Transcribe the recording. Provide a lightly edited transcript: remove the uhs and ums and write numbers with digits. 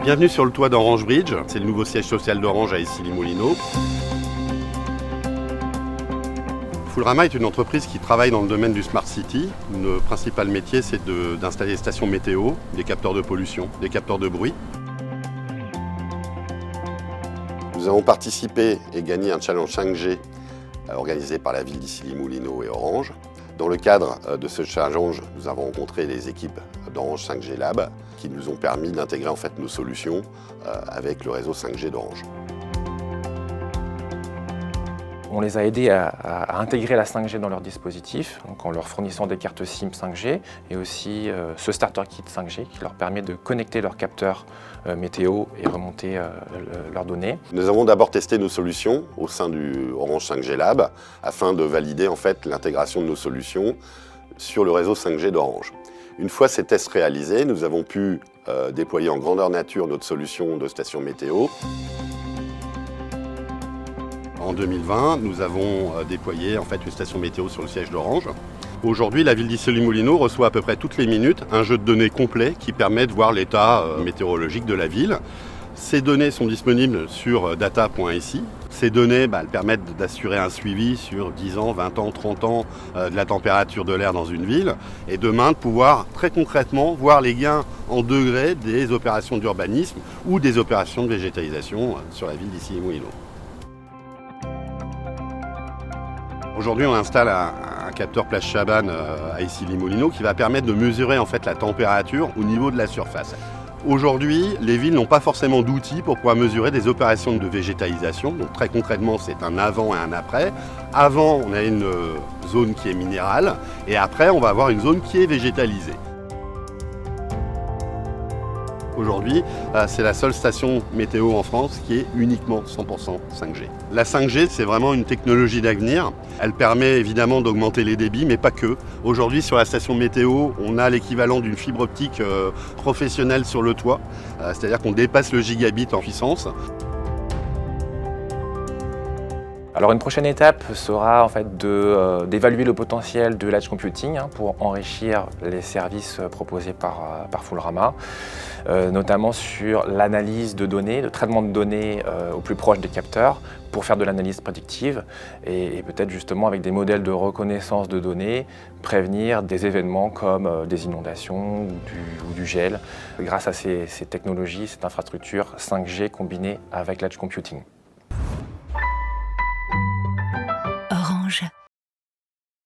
Bienvenue sur le toit d'Orange Bridge, c'est le nouveau siège social d'Orange à Issy-les-Moulineaux. Fullrama est une entreprise qui travaille dans le domaine du Smart City. Notre principal métier, c'est d'installer des stations météo, des capteurs de pollution, des capteurs de bruit. Nous avons participé et gagné un challenge 5G organisé par la ville d'Issy-les-Moulineaux et Orange. Dans le cadre de ce challenge, nous avons rencontré les équipes d'Orange 5G Lab qui nous ont permis d'intégrer en fait nos solutions avec le réseau 5G d'Orange. On les a aidés à intégrer la 5G dans leur dispositif, donc en leur fournissant des cartes SIM 5G et aussi ce Starter Kit 5G qui leur permet de connecter leurs capteurs météo et remonter leurs données. Nous avons d'abord testé nos solutions au sein du Orange 5G Lab afin de valider en fait l'intégration de nos solutions sur le réseau 5G d'Orange. Une fois ces tests réalisés, nous avons pu déployer en grandeur nature notre solution de station météo. En 2020, nous avons déployé en fait une station météo sur le siège d'Orange. Aujourd'hui, la ville d'Issy-les-Moulineaux reçoit à peu près toutes les minutes un jeu de données complet qui permet de voir l'état météorologique de la ville. Ces données sont disponibles sur data.ici. Ces données elles permettent d'assurer un suivi sur 10 ans, 20 ans, 30 ans de la température de l'air dans une ville et demain de pouvoir très concrètement voir les gains en degrés des opérations d'urbanisme ou des opérations de végétalisation sur la ville d'Issy-les-Moulineaux. Aujourd'hui, on installe un capteur Place Chabannes à Issy-les-Moulineaux qui va permettre de mesurer en fait la température au niveau de la surface. Aujourd'hui, les villes n'ont pas forcément d'outils pour pouvoir mesurer des opérations de végétalisation. Donc très concrètement, c'est un avant et un après. Avant, on a une zone qui est minérale et après, on va avoir une zone qui est végétalisée. Aujourd'hui, c'est la seule station météo en France qui est uniquement 100% 5G. La 5G, c'est vraiment une technologie d'avenir. Elle permet évidemment d'augmenter les débits, mais pas que. Aujourd'hui, sur la station météo, on a l'équivalent d'une fibre optique professionnelle sur le toit. C'est-à-dire qu'on dépasse le gigabit en puissance. Alors une prochaine étape sera en fait d'évaluer le potentiel de l'edge computing pour enrichir les services proposés par Fullrama, notamment sur l'analyse de données, le traitement de données au plus proche des capteurs pour faire de l'analyse prédictive et peut-être justement avec des modèles de reconnaissance de données, prévenir des événements comme des inondations ou du gel grâce à ces technologies, cette infrastructure 5G combinée avec l'edge computing.